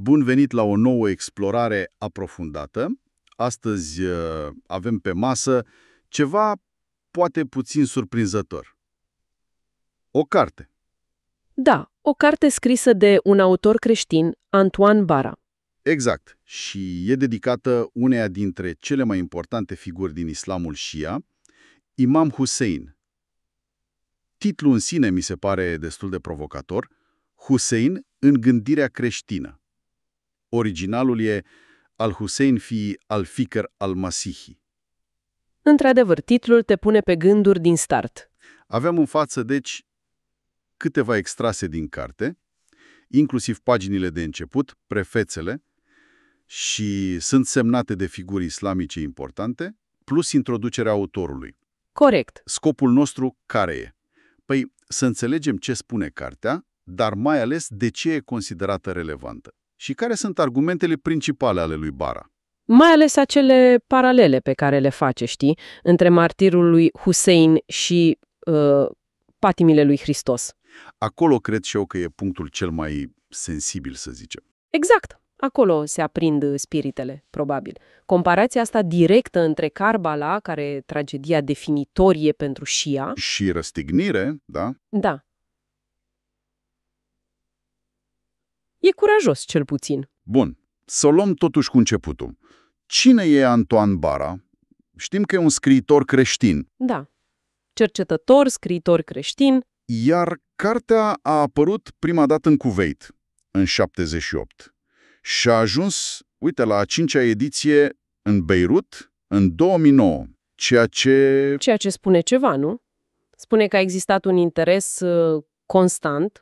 Bun venit la o nouă explorare aprofundată. Astăzi avem pe masă ceva poate puțin surprinzător. O carte. Da, o carte scrisă de un autor creștin, Antoine Bara. Exact. Și e dedicată uneia dintre cele mai importante figuri din islamul Shia, Imam Hussein. Titlul în sine mi se pare destul de provocator, Hussein în gândirea creștină. Originalul e Al-Hussein fi al-Fikr al-Masihi. Într-adevăr, titlul te pune pe gânduri din start. Aveam în față, deci, câteva extrase din carte, inclusiv paginile de început, prefețele, și sunt semnate de figuri islamice importante, plus introducerea autorului. Corect. Scopul nostru care e? Păi să înțelegem ce spune cartea, dar mai ales de ce e considerată relevantă și care sunt argumentele principale ale lui Bara. Mai ales acele paralele pe care le face, știi, între martirul lui Hussein și patimile lui Hristos. Acolo cred și eu că e punctul cel mai sensibil, să zicem. Exact. Acolo se aprind spiritele, probabil. Comparația asta directă între Karbala, care e tragedia definitorie pentru Shia, Și răstignire, da? da. E curajos, cel puțin. Bun. Să o luăm totuși cu începutul. Cine e Antoine Bara? Știm că e un scriitor creștin, Da. Cercetător, scriitor creștin. iar cartea a apărut prima dată în Kuwait, în 78. Și a ajuns, uite, la a 5-a ediție în Beirut, în 2009, ceea ce Spune ceva, nu? Spune că a existat un interes constant,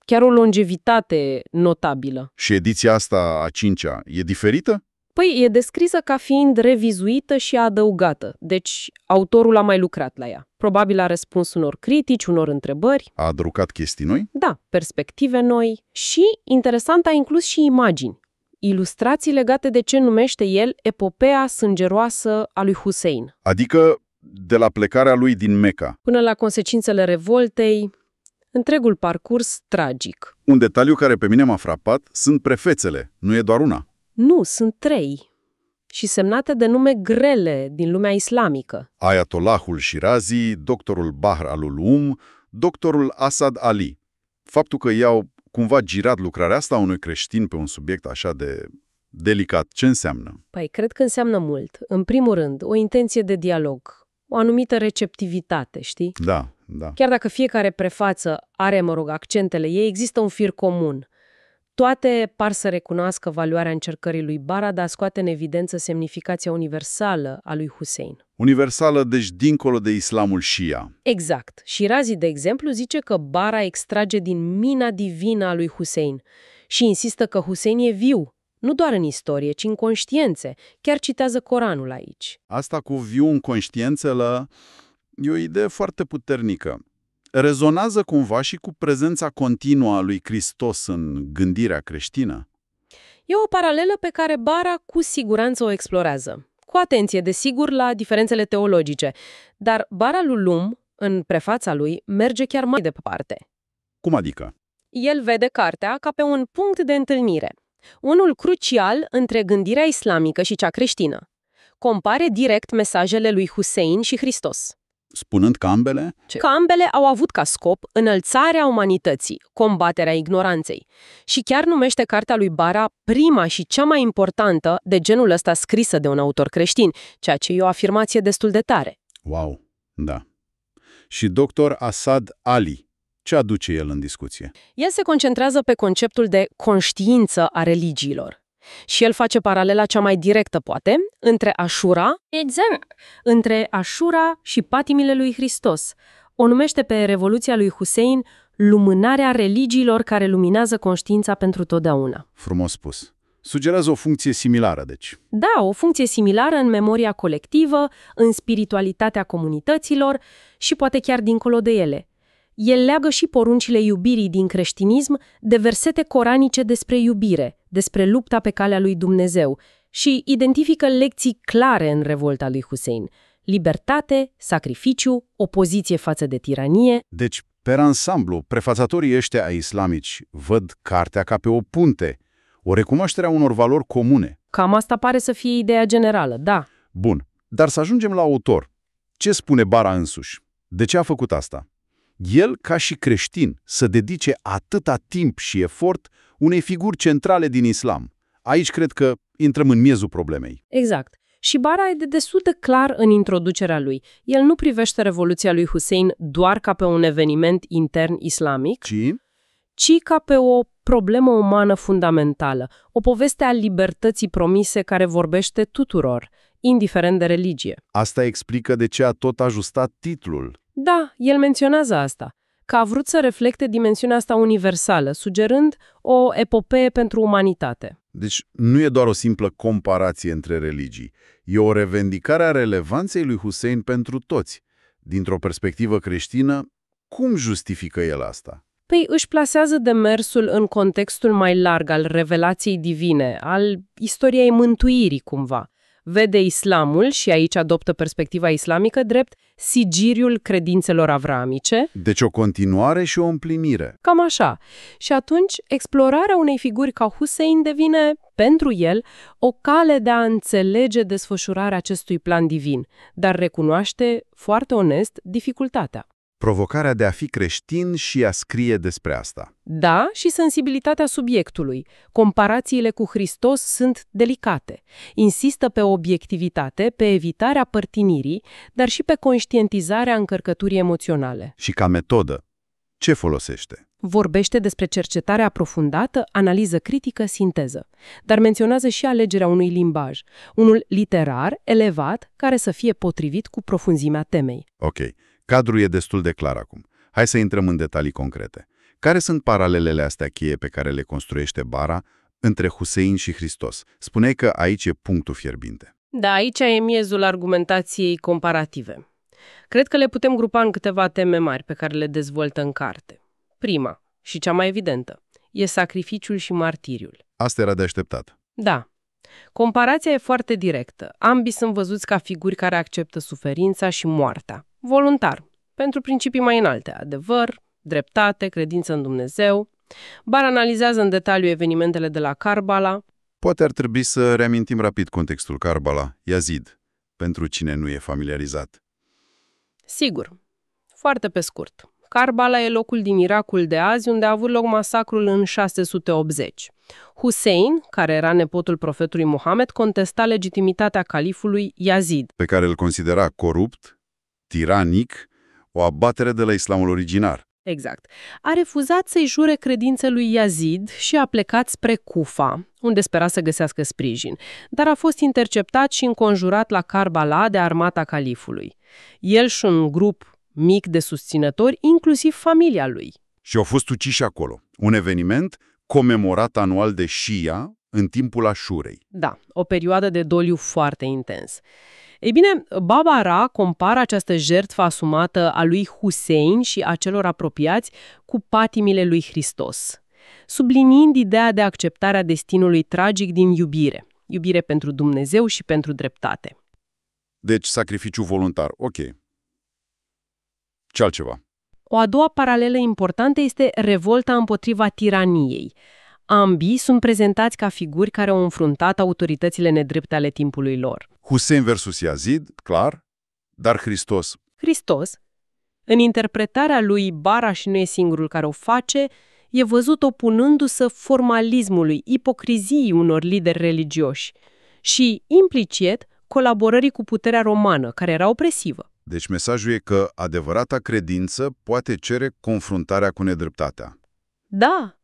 chiar o longevitate notabilă. Și ediția asta, a 5-a, e diferită? Păi, e descrisă ca fiind revizuită și adăugată, deci autorul a mai lucrat la ea. Probabil a răspuns unor critici, unor întrebări. A adăugat chestii noi? Da, perspective noi și, interesant, a inclus și imagini. Ilustrații legate de ce numește el epopeea sângeroasă a lui Hussein. Adică de la plecarea lui din Mecca. Până la consecințele revoltei, întregul parcurs tragic. Un detaliu care pe mine m-a frapat sunt prefețele, nu e doar una. Nu, sunt 3. Și semnate de nume grele din lumea islamică. Ayatollahul Shirazi, doctorul Bahr al-Ulum, doctorul Asad Ali. Faptul că i-au cumva girat lucrarea asta unui creștin pe un subiect așa de delicat, ce înseamnă? Păi, cred că înseamnă mult. În primul rând, o intenție de dialog, o anumită receptivitate, știi? Da, da. Chiar dacă fiecare prefață are, accentele ei, există un fir comun. Toate par să recunoască valoarea încercării lui Bara de a scoate în evidență semnificația universală a lui Hussein. Universală, deci dincolo de islamul Shia. Exact. Shirazi, de exemplu, zice că Bara extrage din mina divină a lui Hussein și insistă că Hussein e viu, nu doar în istorie, ci în conștiințe. Chiar citează Coranul aici. Asta cu viu în conștiință e o idee foarte puternică. Rezonează cumva și cu prezența continuă a lui Hristos în gândirea creștină. E o paralelă pe care Bara cu siguranță o explorează. Cu atenție, desigur, la diferențele teologice. Dar Bara al-Ulum, în prefața lui, merge chiar mai departe. Cum adică? El vede cartea ca pe un punct de întâlnire, unul crucial între gândirea islamică și cea creștină. Compare direct mesajele lui Hussein și Hristos. Spunând că ambele? Că ambele au avut ca scop înălțarea umanității, combaterea ignoranței. Și chiar numește cartea lui Bara prima și cea mai importantă de genul ăsta scrisă de un autor creștin, ceea ce e o afirmație destul de tare. Wow, da. Și doctor Asad Ali, ce aduce el în discuție? El se concentrează pe conceptul de conștiință a religiilor. Și el face paralela cea mai directă, poate, între Ashura și patimile lui Hristos. O numește pe Revoluția lui Hussein lumânarea religiilor care luminează conștiința pentru totdeauna. Frumos spus. Sugerează o funcție similară, deci. Da, o funcție similară în memoria colectivă, în spiritualitatea comunităților și poate chiar dincolo de ele. El leagă și poruncile iubirii din creștinism de versete coranice despre iubire, despre lupta pe calea lui Dumnezeu și identifică lecții clare în revolta lui Hussein. Libertate, sacrificiu, opoziție față de tiranie. Deci, per ansamblu, prefațatorii ăștia ai islamici văd cartea ca pe o punte, o recunoaștere a unor valori comune. Cam asta pare să fie ideea generală, da. Bun, dar să ajungem la autor. Ce spune Bara însuși? De ce a făcut asta? El, ca și creștin, să dedice atâta timp și efort unei figuri centrale din islam. Aici cred că intrăm în miezul problemei. Exact. Și Bara e destul de clar în introducerea lui. El nu privește Revoluția lui Hussein doar ca pe un eveniment intern islamic, ci ca pe o problemă umană fundamentală, o poveste a libertății promise care vorbește tuturor, indiferent de religie. Asta explică de ce a tot ajustat titlul. Da, el menționează asta, că a vrut să reflecte dimensiunea asta universală, sugerând o epopee pentru umanitate. Deci nu e doar o simplă comparație între religii, e o revendicare a relevanței lui Hussein pentru toți. Dintr-o perspectivă creștină, cum justifică el asta? Păi își plasează demersul în contextul mai larg al revelației divine, al istoriei mântuirii cumva. Vede islamul, și aici adoptă perspectiva islamică, drept sigiriul credințelor avraamice. Deci o continuare și o împlinire. Cam așa. Și atunci, explorarea unei figuri ca Hussein devine, pentru el, o cale de a înțelege desfășurarea acestui plan divin, dar recunoaște, foarte onest, dificultatea. Provocarea de a fi creștin și a scrie despre asta. Da, și sensibilitatea subiectului. Comparațiile cu Hristos sunt delicate. Insistă pe obiectivitate, pe evitarea părtinirii, dar și pe conștientizarea încărcăturii emoționale. Și ca metodă, ce folosește? Vorbește despre cercetare aprofundată, analiză critică, sinteză. Dar menționează și alegerea unui limbaj, unul literar, elevat, care să fie potrivit cu profunzimea temei. Ok. Cadrul e destul de clar acum. Hai să intrăm în detalii concrete. Care sunt paralelele astea cheie pe care le construiește Bara între Hussein și Hristos? Spuneai că aici e punctul fierbinte. Da, aici e miezul argumentației comparative. Cred că le putem grupa în câteva teme mari pe care le dezvoltă în carte. Prima, și cea mai evidentă, e sacrificiul și martiriul. Asta era de așteptat. Da. Comparația e foarte directă. Ambii sunt văzuți ca figuri care acceptă suferința și moartea. Voluntar, pentru principii mai înalte, adevăr, dreptate, credință în Dumnezeu. Bara analizează în detaliu evenimentele de la Karbala. Poate ar trebui să reamintim rapid contextul Karbala, Yazid, pentru cine nu e familiarizat. Sigur, foarte pe scurt. Karbala e locul din Irakul de azi unde a avut loc masacrul în 680. Hussein, care era nepotul profetului Mohamed, contesta legitimitatea califului Yazid, Pe care îl considera corupt, tiranic, o abatere de la islamul originar. Exact. A refuzat să-i jure credințe lui Yazid și a plecat spre Kufa, unde spera să găsească sprijin, dar a fost interceptat și înconjurat la Karbala de armata califului. El și un grup mic de susținători, inclusiv familia lui. Și au fost uciși acolo. Un eveniment comemorat anual de Shia în timpul Ashurei. Da, o perioadă de doliu foarte intens. Ei bine, Bara compară această jertfă asumată a lui Hussein și a celor apropiați cu patimile lui Hristos, subliniind ideea de acceptare a destinului tragic din iubire. Iubire pentru Dumnezeu și pentru dreptate. Deci sacrificiu voluntar, ok. Ce altceva? O a doua paralelă importantă este revolta împotriva tiraniei. Ambii sunt prezentați ca figuri care au înfruntat autoritățile nedrepte ale timpului lor. Hussein versus Yazid, clar, dar Hristos. Hristos, în interpretarea lui Bara, și nu e singurul care o face, e văzut opunându-se formalismului, ipocriziei unor lideri religioși și, implicit, colaborării cu puterea romană, care era opresivă. Deci mesajul e că adevărata credință poate cere confruntarea cu nedreptatea. Da,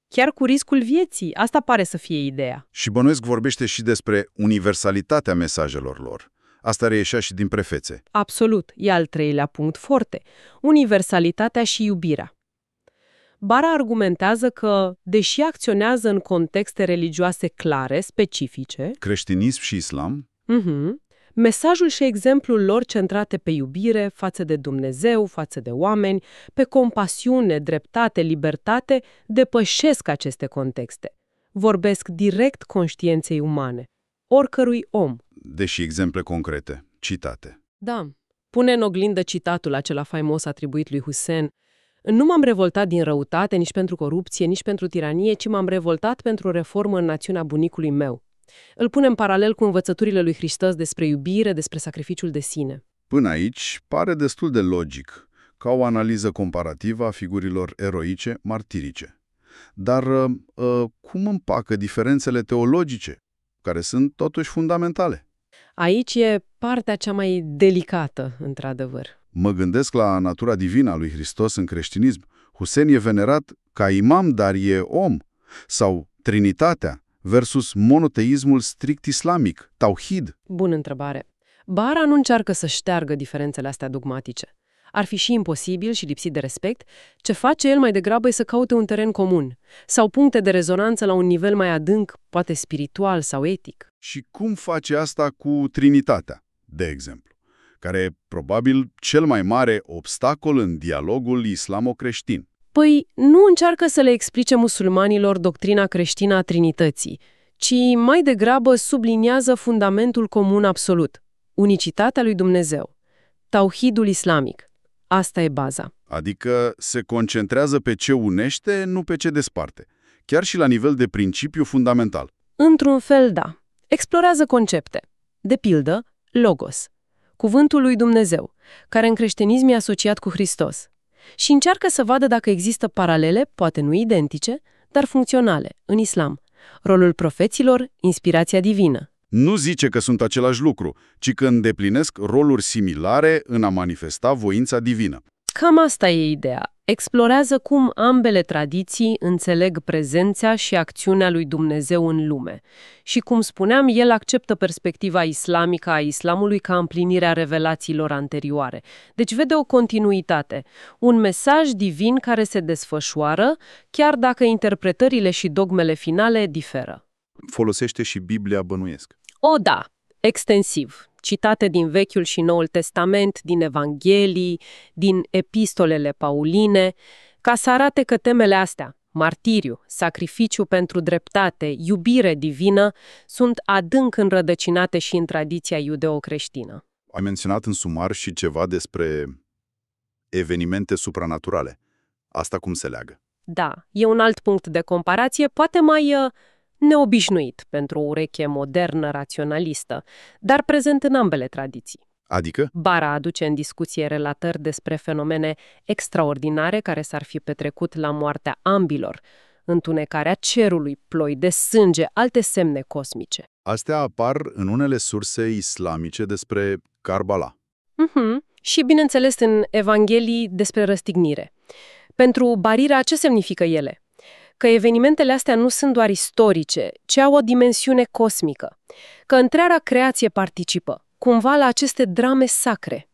chiar cu riscul vieții. Asta pare să fie ideea. Și Bănuiesc vorbește și despre universalitatea mesajelor lor. Asta reieșea și din prefețe. Absolut, e al treilea punct forte. Universalitatea și iubirea. Bara argumentează că, deși acționează în contexte religioase clare, specifice, Creștinism și islam, mesajul și exemplul lor centrate pe iubire față de Dumnezeu, față de oameni, pe compasiune, dreptate, libertate, depășesc aceste contexte. Vorbesc direct conștiinței umane, oricărui om. deși exemple concrete, citate. Da, pune în oglindă citatul acela faimos atribuit lui Hussein: Nu m-am revoltat din răutate, nici pentru corupție, nici pentru tiranie, ci m-am revoltat pentru reformă în națiunea bunicului meu. Îl punem paralel cu învățăturile lui Hristos despre iubire, despre sacrificiul de sine. Până aici pare destul de logic, ca o analiză comparativă a figurilor eroice, martirice. Dar cum împacă diferențele teologice, care sunt totuși fundamentale? Aici e partea cea mai delicată, într-adevăr. Mă gândesc la natura divină a lui Hristos în creștinism. Husein e venerat ca imam, dar e om. Sau Trinitatea versus monoteismul strict islamic, tauhid. Bună întrebare. Bara nu încearcă să șteargă diferențele astea dogmatice. Ar fi și imposibil și lipsit de respect. Ce face el mai degrabă e să caute un teren comun sau puncte de rezonanță la un nivel mai adânc, poate spiritual sau etic. Și cum face asta cu Trinitatea, de exemplu, care e probabil cel mai mare obstacol în dialogul islamo-creștin? Păi nu încearcă să le explice musulmanilor doctrina creștină a Trinității, ci mai degrabă subliniază fundamentul comun absolut, unicitatea lui Dumnezeu, tauhidul islamic. Asta e baza. Adică se concentrează pe ce unește, nu pe ce desparte, chiar și la nivel de principiu fundamental. Într-un fel, da. Explorează concepte. De pildă, logos, cuvântul lui Dumnezeu, care în creștinism e asociat cu Hristos. Și încearcă să vadă dacă există paralele, poate nu identice, dar funcționale, în islam. Rolul profeților, inspirația divină. Nu zice că sunt același lucru, ci că îndeplinesc roluri similare în a manifesta voința divină. Cam asta e ideea. Explorează cum ambele tradiții înțeleg prezența și acțiunea lui Dumnezeu în lume. Și, cum spuneam, el acceptă perspectiva islamică a islamului ca împlinirea revelațiilor anterioare. Deci vede o continuitate, un mesaj divin care se desfășoară, chiar dacă interpretările și dogmele finale diferă. Folosește și Biblia, bănuiesc. O, da, extensiv. Citate din Vechiul și Noul Testament, din Evanghelii, din epistolele pauline, ca să arate că temele astea, martiriu, sacrificiu pentru dreptate, iubire divină, sunt adânc înrădăcinate și în tradiția iudeo-creștină. Ai menționat în sumar și ceva despre evenimente supranaturale. Asta cum se leagă? Da, e un alt punct de comparație, poate mai neobișnuit pentru o ureche modernă, raționalistă, dar prezent în ambele tradiții. Adică? Bara aduce în discuție relatări despre fenomene extraordinare care s-ar fi petrecut la moartea ambilor, întunecarea cerului, ploi de sânge, alte semne cosmice. Astea apar în unele surse islamice despre Karbala. Și, bineînțeles, în Evanghelii despre răstignire. Pentru Barira, ce semnifică ele? Că evenimentele astea nu sunt doar istorice, ci au o dimensiune cosmică. Că întreaga creație participă, cumva, la aceste drame sacre.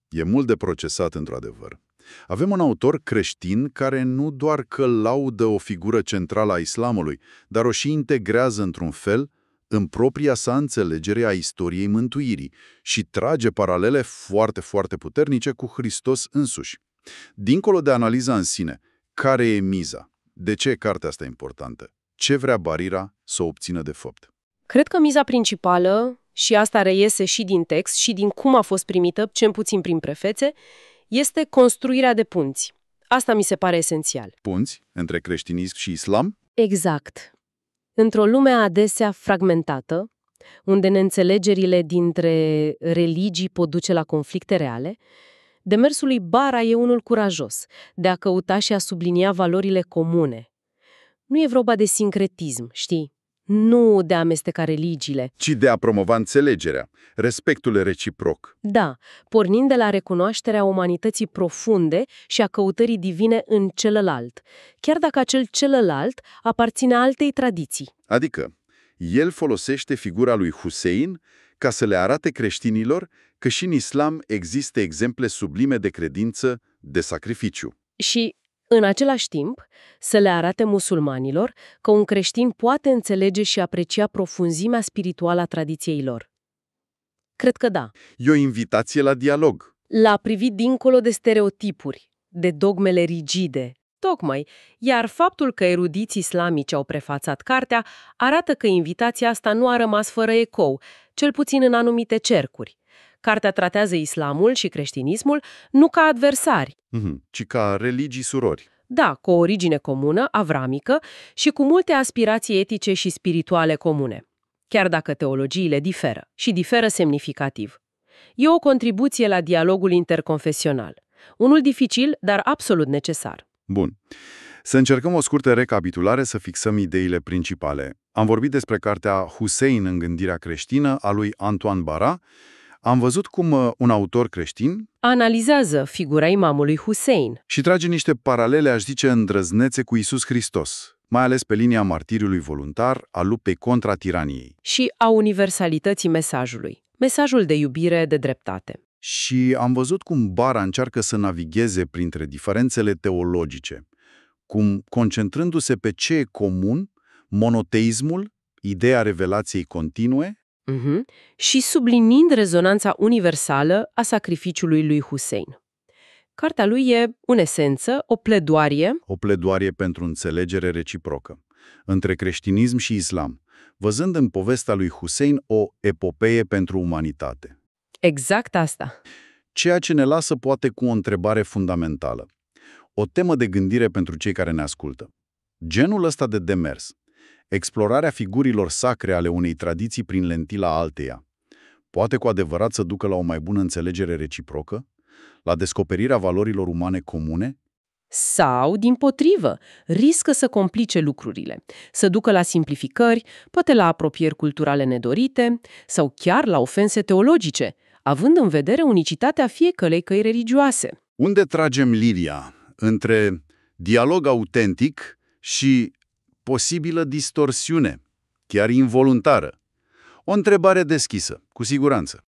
E mult de procesat, într-adevăr. Avem un autor creștin care nu doar că laudă o figură centrală a islamului, dar o și integrează într-un fel în propria sa înțelegere a istoriei mântuirii și trage paralele foarte, foarte puternice cu Hristos însuși. Dincolo de analiza în sine, care e miza? De ce e cartea asta importantă? Ce vrea Barira să obțină de fapt? Cred că miza principală, și asta reiese și din text și din cum a fost primită, cel puțin prin prefețe, este construirea de punți. Asta mi se pare esențial. Punți între creștinism și islam? Exact. Într-o lume adesea fragmentată, unde neînțelegerile dintre religii pot duce la conflicte reale, demersul lui Bara e unul curajos, de a căuta și a sublinia valorile comune. Nu e vorba de sincretism, știi? Nu de a amesteca religiile, Ci de a promova înțelegerea, respectul reciproc. da, pornind de la recunoașterea umanității profunde și a căutării divine în celălalt, chiar dacă acel celălalt aparține altei tradiții. Adică, el folosește figura lui Husein ca să le arate creștinilor că și în islam există exemple sublime de credință, de sacrificiu. Și, în același timp, să le arate musulmanilor că un creștin poate înțelege și aprecia profunzimea spirituală a tradiției lor. Cred că da. E o invitație la dialog. L-a privit dincolo de stereotipuri, de dogmele rigide. Tocmai, iar faptul că erudiții islamici au prefațat cartea arată că invitația asta nu a rămas fără ecou, cel puțin în anumite cercuri, Cartea tratează islamul și creștinismul nu ca adversari, Ci ca religii surori. da, cu o origine comună, avramică, și cu multe aspirații etice și spirituale comune, chiar dacă teologiile diferă, și diferă semnificativ. E o contribuție la dialogul interconfesional, unul dificil, dar absolut necesar. Bun. Să încercăm o scurtă recapitulare să fixăm ideile principale. Am vorbit despre cartea Hussein în gândirea creștină a lui Antoine Bara. Am văzut cum un autor creștin Analizează figura imamului Hussein. și trage niște paralele, aș zice, îndrăznețe cu Isus Hristos, mai ales pe linia martiriului voluntar, a luptei contra tiraniei. Și a universalității mesajului, mesajul de iubire, de dreptate. Și am văzut cum Bara încearcă să navigheze printre diferențele teologice, cum, concentrându-se pe ce e comun, monoteismul, ideea revelației continue, Și subliniind rezonanța universală a sacrificiului lui Hussein. Cartea lui e, în esență, o pledoarie pentru înțelegere reciprocă între creștinism și islam, văzând în povestea lui Hussein o epopee pentru umanitate. exact asta. Ceea ce ne lasă poate cu o întrebare fundamentală. O temă de gândire pentru cei care ne ascultă. Genul ăsta de demers, explorarea figurilor sacre ale unei tradiții prin lentila alteia, poate cu adevărat să ducă la o mai bună înțelegere reciprocă? La descoperirea valorilor umane comune? Sau, dimpotrivă, riscă să complice lucrurile, să ducă la simplificări, poate la apropieri culturale nedorite sau chiar la ofense teologice, având în vedere unicitatea fiecărei căi religioase. Unde tragem linia între dialog autentic și posibilă distorsiune, chiar involuntară? O întrebare deschisă, cu siguranță.